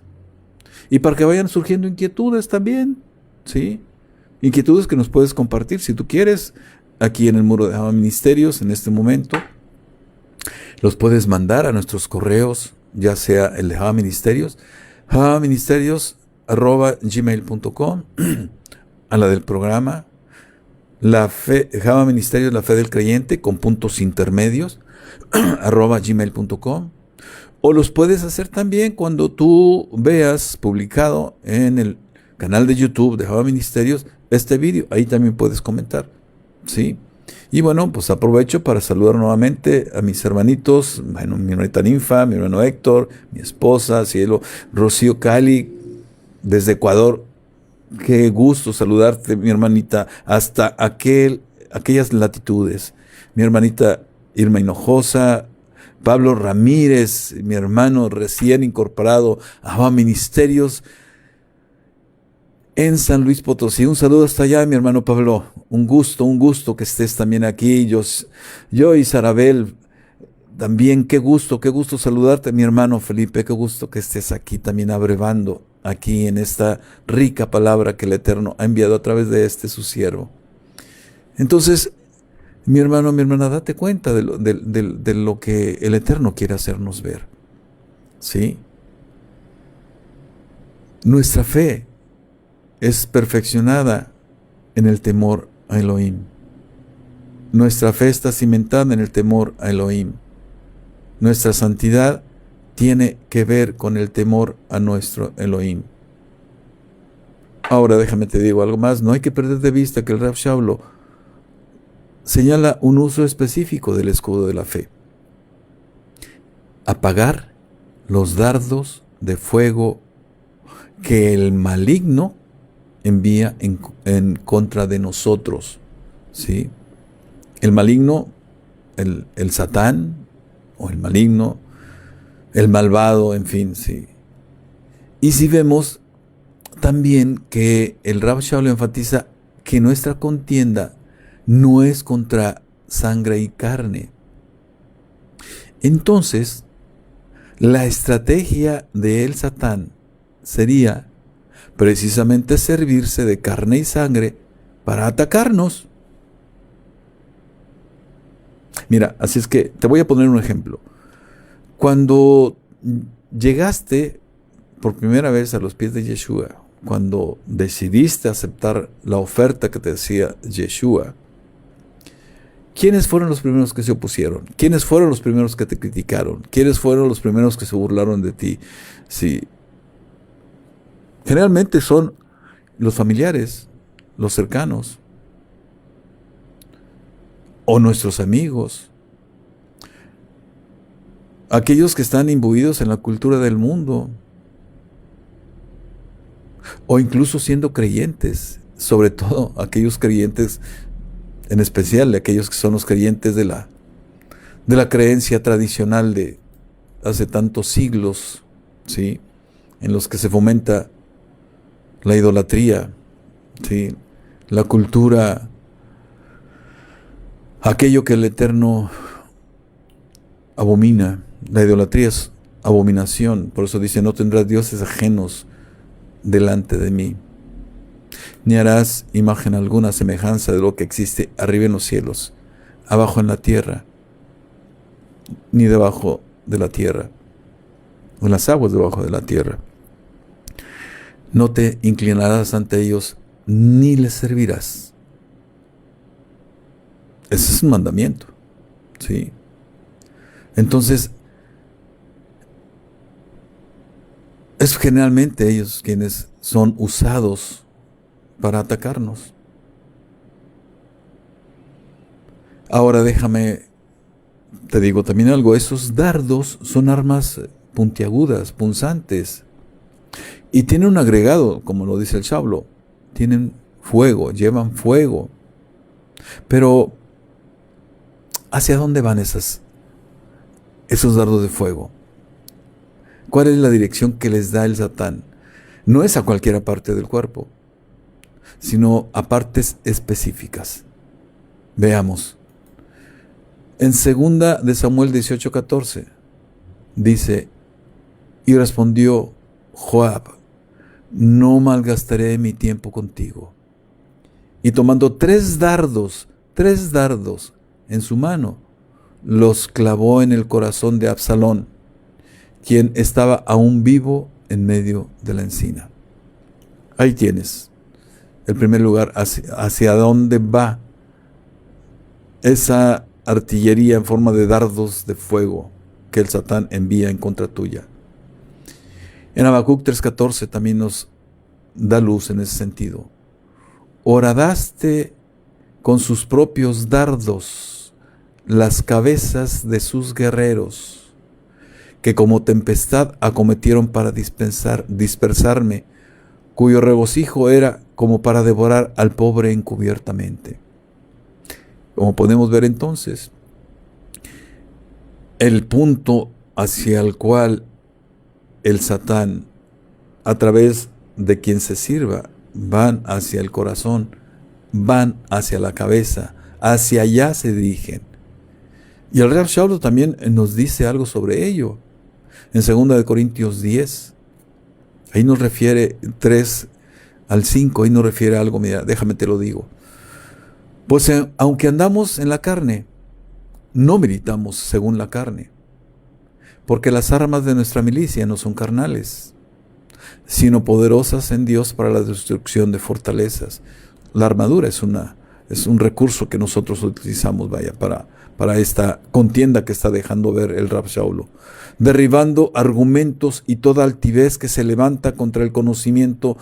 y para que vayan surgiendo inquietudes también, ¿sí? Inquietudes que nos puedes compartir si tú quieres aquí en el muro de Java Ministerios en este momento. Los puedes mandar a nuestros correos, ya sea el de Java Ministerios, javaministerios@gmail.com, a la del programa, la fe, Java Ministerios, la fe del creyente, con puntos intermedios, @gmail.com, o los puedes hacer también cuando tú veas publicado en el canal de YouTube de Java Ministerios este vídeo, ahí también puedes comentar, ¿sí? Y bueno, pues aprovecho para saludar nuevamente a mis hermanitos, bueno, mi hermanita Ninfa, mi hermano Héctor, mi esposa, Cielo, Rocío Cali, desde Ecuador. Qué gusto saludarte, mi hermanita, hasta aquellas latitudes. Mi hermanita Irma Hinojosa, Pablo Ramírez, mi hermano recién incorporado a Java Ministerios en San Luis Potosí. Un saludo hasta allá, mi hermano Pablo. Un gusto que estés también aquí. Yo y Sarabel, también qué gusto saludarte, mi hermano Felipe. Qué gusto que estés aquí también abrevando aquí en esta rica palabra que el Eterno ha enviado a través de su siervo. Entonces, mi hermano, mi hermana, date cuenta de lo que el Eterno quiere hacernos ver, ¿sí? Nuestra fe es perfeccionada en el temor a Elohim. Nuestra fe está cimentada en el temor a Elohim. Nuestra santidad tiene que ver con el temor a nuestro Elohim. Ahora déjame te digo algo más. No hay que perder de vista que el Rav Shablo señala un uso específico del escudo de la fe: apagar los dardos de fuego que el maligno envía en contra de nosotros, ¿sí? El maligno, el Satán, o el maligno, el malvado, en fin, sí. Y si vemos también que el Rav Shablo enfatiza que nuestra contienda no es contra sangre y carne. Entonces, la estrategia de el Satán sería precisamente servirse de carne y sangre para atacarnos. Mira, así es que te voy a poner un ejemplo. Cuando llegaste por primera vez a los pies de Yeshua, cuando decidiste aceptar la oferta que te decía Yeshua, ¿quiénes fueron los primeros que se opusieron? ¿Quiénes fueron los primeros que te criticaron? ¿Quiénes fueron los primeros que se burlaron de ti? Sí. Generalmente son los familiares, los cercanos, o nuestros amigos, aquellos que están imbuidos en la cultura del mundo, o incluso siendo creyentes, sobre todo aquellos creyentes, en especial aquellos que son los creyentes de la creencia tradicional de hace tantos siglos, ¿sí? En los que se fomenta la idolatría, ¿sí? La cultura, aquello que el Eterno abomina. La idolatría es abominación, por eso dice: no tendrás dioses ajenos delante de mí, ni harás imagen alguna semejanza de lo que existe arriba en los cielos, abajo en la tierra, ni debajo de la tierra, o en las aguas debajo de la tierra. No te inclinarás ante ellos, ni les servirás. Ese es un mandamiento, ¿sí? Entonces, es generalmente ellos quienes son usados para atacarnos. Ahora déjame, te digo también algo: esos dardos son armas puntiagudas, punzantes, y tienen un agregado, como lo dice el Shablo, tienen fuego, llevan fuego. Pero, ¿hacia dónde van esos dardos de fuego? ¿Cuál es la dirección que les da el Satán? No es a cualquier parte del cuerpo, sino a partes específicas. Veamos. En 2 de Samuel 18:14 dice: y respondió Joab: no malgastaré mi tiempo contigo. Y tomando 3 dardos en su mano, los clavó en el corazón de Absalón, quien estaba aún vivo en medio de la encina. Ahí tienes el primer lugar, hacia dónde va esa artillería en forma de dardos de fuego que el Satán envía en contra tuya. En Habacuc 3:14 también nos da luz en ese sentido. Horadaste con sus propios dardos las cabezas de sus guerreros, que como tempestad acometieron para dispersarme, cuyo regocijo era como para devorar al pobre encubiertamente. Como podemos ver entonces, el punto hacia el cual el Satán, a través de quien se sirva, van hacia el corazón, van hacia la cabeza, hacia allá se dirigen. Y el Rav Shaul también nos dice algo sobre ello. En 2 de Corintios 10, ahí nos refiere 3 al 5, ahí nos refiere algo, mira, déjame te lo digo. Pues aunque andamos en la carne, no militamos según la carne, porque las armas de nuestra milicia no son carnales, sino poderosas en Dios para la destrucción de fortalezas. La armadura es un recurso que nosotros utilizamos, para esta contienda que está dejando ver el Rav Shaul, derribando argumentos y toda altivez que se levanta contra el conocimiento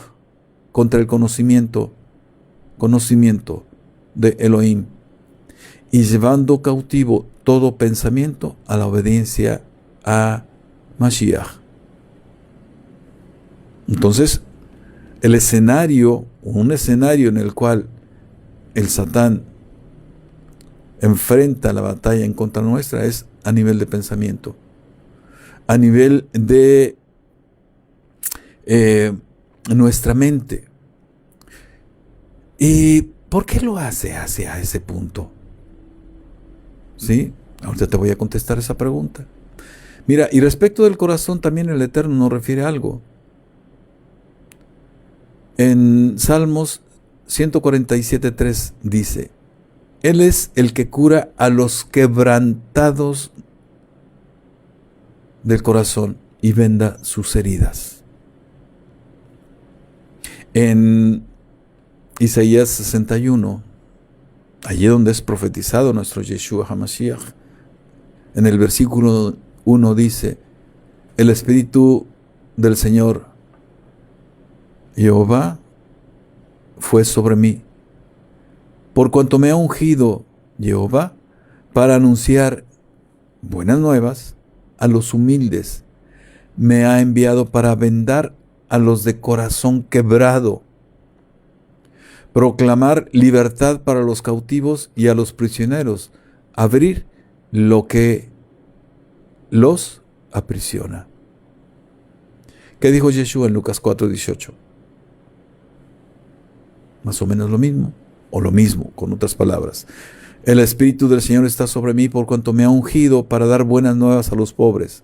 de Elohim, y llevando cautivo todo pensamiento a la obediencia a Mashiach. Entonces, un escenario en el cual el Satán enfrenta la batalla en contra nuestra es a nivel de pensamiento, a nivel de nuestra mente. ¿Y por qué lo hace hacia ese punto? ¿Sí? Ahorita te voy a contestar esa pregunta. Mira, y respecto del corazón también el Eterno nos refiere algo. En Salmos 147:3 dice: Él es el que cura a los quebrantados del corazón y venda sus heridas. En Isaías 61, allí donde es profetizado nuestro Yeshua HaMashiach, en el versículo 1 dice: el Espíritu del Señor Jehová fue sobre mí, por cuanto me ha ungido Jehová para anunciar buenas nuevas a los humildes. Me ha enviado para vendar a los de corazón quebrado, proclamar libertad para los cautivos y a los prisioneros, abrir lo que los aprisiona. ¿Qué dijo Yeshua en Lucas 4:18? Más o menos lo mismo, o lo mismo, con otras palabras. El Espíritu del Señor está sobre mí por cuanto me ha ungido para dar buenas nuevas a los pobres.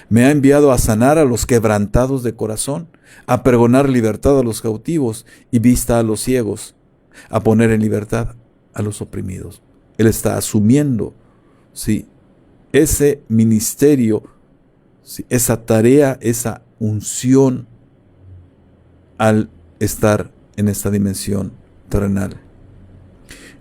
Me ha enviado a sanar a los quebrantados de corazón, a pregonar libertad a los cautivos y vista a los ciegos, a poner en libertad a los oprimidos. Él está asumiendo, sí, ese ministerio, sí, esa tarea, esa unción al estar en esta dimensión terrenal.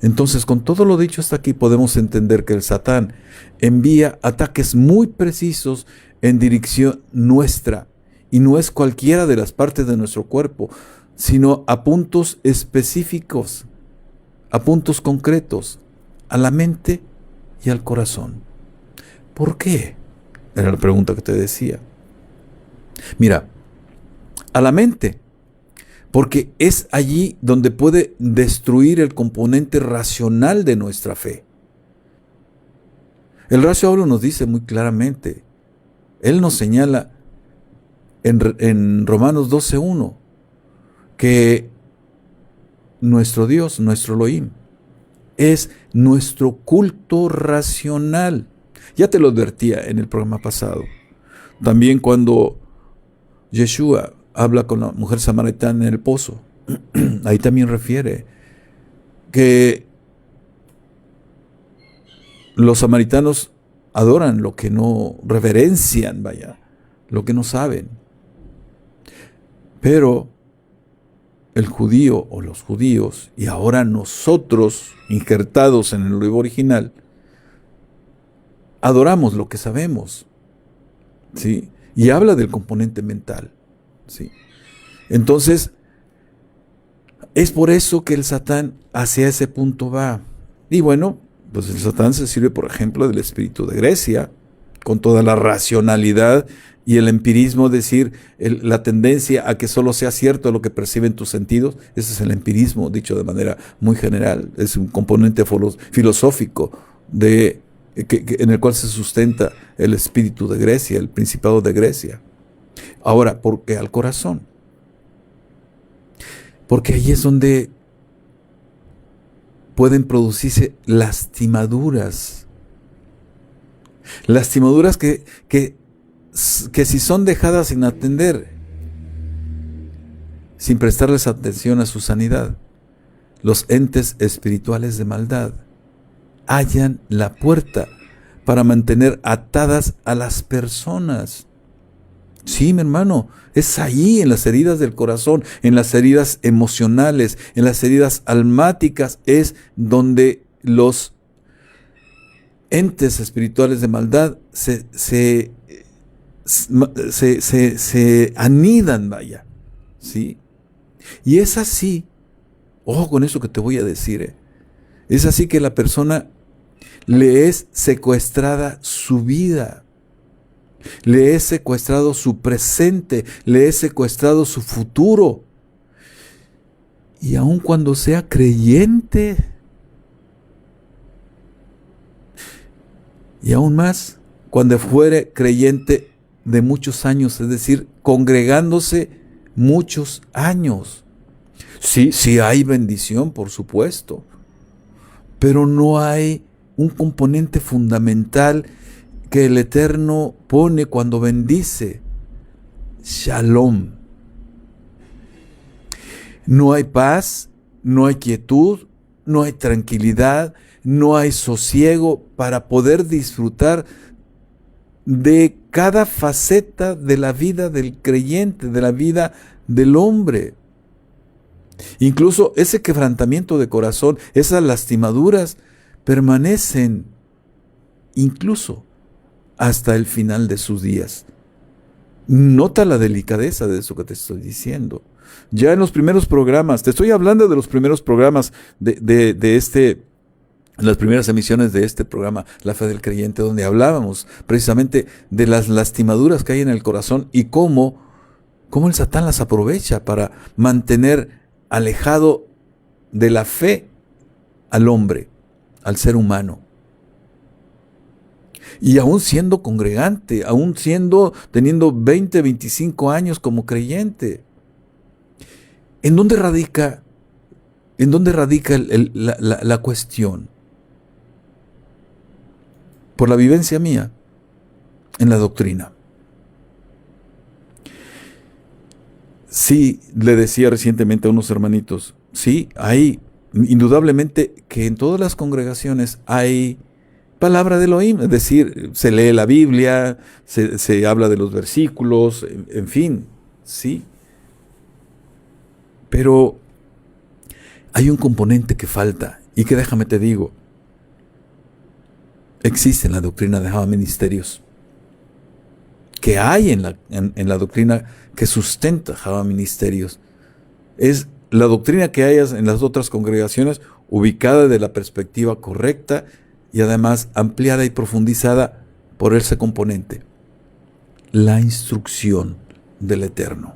Entonces, con todo lo dicho hasta aquí, podemos entender que el Satán envía ataques muy precisos en dirección nuestra, y no es cualquiera de las partes de nuestro cuerpo, sino a puntos específicos, a puntos concretos, a la mente y al corazón. ¿Por qué? Era la pregunta que te decía. Mira, a la mente, porque es allí donde puede destruir el componente racional de nuestra fe. El Rav Shaul nos dice muy claramente, él nos señala en Romanos 12:1, que nuestro Dios, nuestro Elohim, es nuestro culto racional. Ya te lo advertía en el programa pasado. También cuando Yeshua habla con la mujer samaritana en el pozo, ahí también refiere que los samaritanos adoran lo que no reverencian, lo que no saben. Pero el judío o los judíos, y ahora nosotros, injertados en el hebreo original, adoramos lo que sabemos, ¿sí? Y habla del componente mental, ¿sí? Entonces, es por eso que el Satán hacia ese punto va. Y bueno, pues el Satán se sirve, por ejemplo, del espíritu de Grecia, con toda la racionalidad y el empirismo, decir, la tendencia a que solo sea cierto lo que perciben tus sentidos. Ese es el empirismo, dicho de manera muy general. Es un componente filosófico en el cual se sustenta el espíritu de Grecia, el principado de Grecia. Ahora, ¿por qué al corazón? Porque ahí es donde pueden producirse lastimaduras. Lastimaduras que si son dejadas sin atender, sin prestarles atención a su sanidad, los entes espirituales de maldad hallan la puerta para mantener atadas a las personas. Sí, mi hermano, es ahí, en las heridas del corazón, en las heridas emocionales, en las heridas almáticas, es donde los entes espirituales de maldad se anidan, ¿sí? Y es así, ojo con eso que te voy a decir, es así que la persona le es secuestrada su vida, le es secuestrado su presente, le es secuestrado su futuro. Y aun cuando sea creyente, y aún más, cuando fuere creyente de muchos años, es decir, congregándose muchos años. Sí hay bendición, por supuesto, pero no hay un componente fundamental que el Eterno pone cuando bendice: Shalom. No hay paz, no hay quietud, no hay tranquilidad, no hay sosiego para poder disfrutar de cada faceta de la vida del creyente, de la vida del hombre. Incluso ese quebrantamiento de corazón, esas lastimaduras, permanecen incluso hasta el final de sus días. Nota la delicadeza de eso que te estoy diciendo. Ya en los primeros programas, te estoy hablando de los primeros programas las primeras emisiones de este programa, La Fe del Creyente, donde hablábamos precisamente de las lastimaduras que hay en el corazón y cómo el Satán las aprovecha para mantener alejado de la fe al hombre, al ser humano. Y aún siendo congregante, teniendo 20, 25 años como creyente, ¿en dónde radica la cuestión? Por la vivencia mía, en la doctrina. Sí, le decía recientemente a unos hermanitos, sí, hay indudablemente que en todas las congregaciones hay palabra de Elohim, es decir, se lee la Biblia, se habla de los versículos, en fin, sí. Pero hay un componente que falta y que, déjame te digo, existe en la doctrina de Java Ministerios, que hay en la doctrina que sustenta Java Ministerios. Es la doctrina que hay en las otras congregaciones, ubicada de la perspectiva correcta y además ampliada y profundizada por ese componente: la instrucción del Eterno.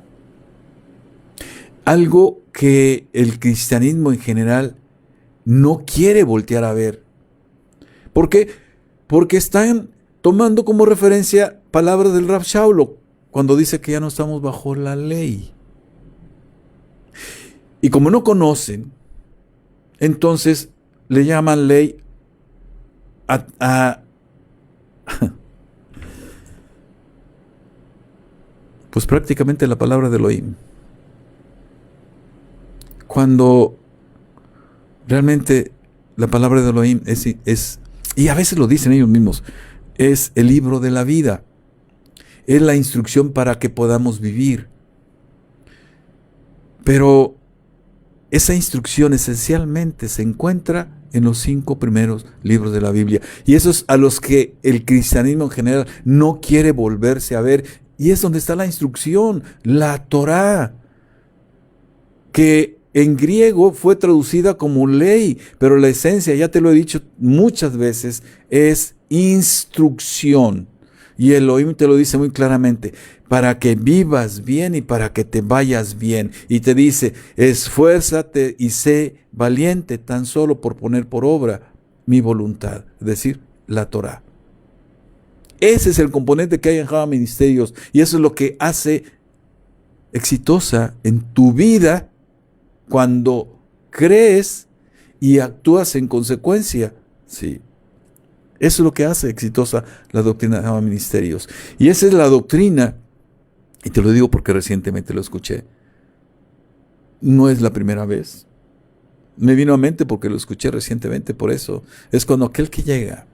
Algo que el cristianismo en general no quiere voltear a ver. ¿Por qué? Porque están tomando como referencia palabras del Rav Shaulo cuando dice que ya no estamos bajo la ley. Y como no conocen, entonces le llaman ley pues prácticamente la palabra de Elohim. Cuando realmente la palabra de Elohim es, y a veces lo dicen ellos mismos, es el libro de la vida. Es la instrucción para que podamos vivir. Pero esa instrucción esencialmente se encuentra en los 5 primeros libros de la Biblia. Y esos a los que el cristianismo en general no quiere volverse a ver. Y es donde está la instrucción, la Torá, que en griego fue traducida como ley, pero la esencia, ya te lo he dicho muchas veces, es instrucción. Y Elohim te lo dice muy claramente, para que vivas bien y para que te vayas bien. Y te dice, esfuérzate y sé valiente tan solo por poner por obra mi voluntad, es decir, la Torá. Ese es el componente que hay en Java Ministerios y eso es lo que hace exitosa en tu vida cuando crees y actúas en consecuencia. Sí. Eso es lo que hace exitosa la doctrina de Java Ministerios. Y esa es la doctrina, y te lo digo porque recientemente lo escuché. No es la primera vez. Me vino a mente porque lo escuché recientemente, por eso. Es cuando aquel que llega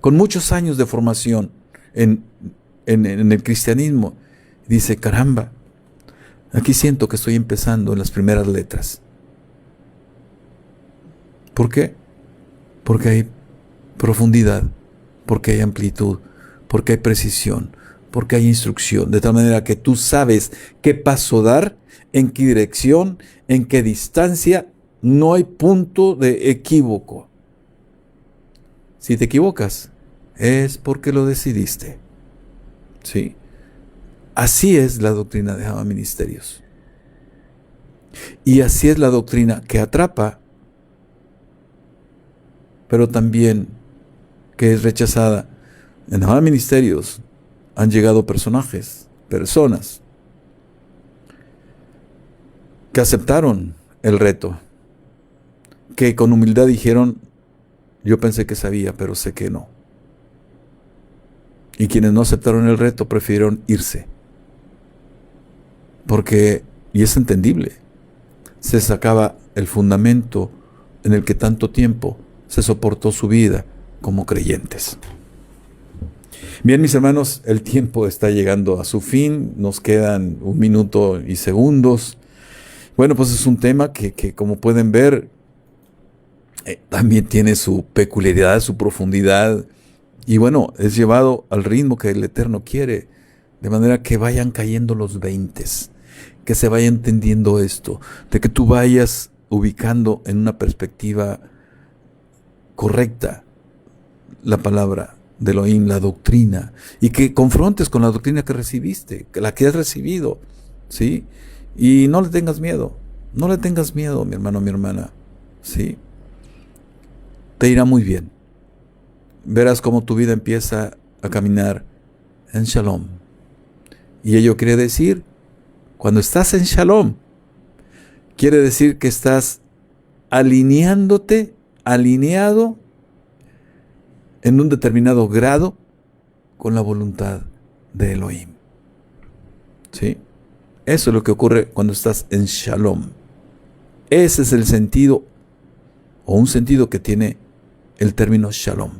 con muchos años de formación en el cristianismo dice, caramba, aquí siento que estoy empezando en las primeras letras. ¿Por qué? Porque hay profundidad, porque hay amplitud, porque hay precisión, porque hay instrucción, de tal manera que tú sabes qué paso dar, en qué dirección, en qué distancia, no hay punto de equívoco. Si te equivocas, es porque lo decidiste. ¿Sí? Así es la doctrina de Java Ministerios. Y así es la doctrina que atrapa, pero también que es rechazada. En Java Ministerios han llegado personas que aceptaron el reto, que con humildad dijeron, yo pensé que sabía, pero sé que no. Y quienes no aceptaron el reto prefirieron irse. Porque, y es entendible, se sacaba el fundamento en el que tanto tiempo se soportó su vida como creyentes. Bien, mis hermanos, el tiempo está llegando a su fin, nos quedan 1 minuto y segundos. Bueno, pues es un tema que como pueden ver, también tiene su peculiaridad, su profundidad, y bueno, es llevado al ritmo que el Eterno quiere, de manera que vayan cayendo los 20s, que se vaya entendiendo esto, de que tú vayas ubicando en una perspectiva correcta la palabra de Elohim, la doctrina, y que confrontes con la doctrina que recibiste, la que has recibido, ¿sí? Y no le tengas miedo, mi hermano, mi hermana, ¿sí? Te irá muy bien. Verás cómo tu vida empieza a caminar en Shalom. Y ello quiere decir, cuando estás en Shalom, quiere decir que estás alineado en un determinado grado con la voluntad de Elohim. ¿Sí? Eso es lo que ocurre cuando estás en Shalom. Ese es el sentido, o un sentido que tiene el término Shalom.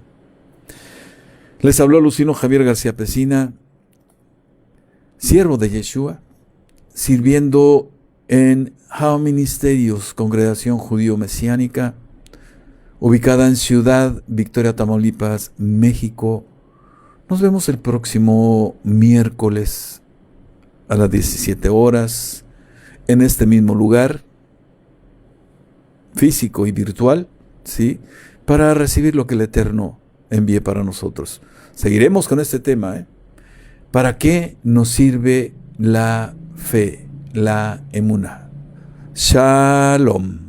Les habló Lucino Javier García Pesina, siervo de Yeshua, sirviendo en Java Ministerios, congregación judío-mesiánica, ubicada en Ciudad Victoria, Tamaulipas, México. Nos vemos el próximo miércoles a las 17 horas en este mismo lugar, físico y virtual, ¿sí? Para recibir lo que el Eterno envíe para nosotros. Seguiremos con este tema, ¿Para qué nos sirve la fe, la emuná? Shalom.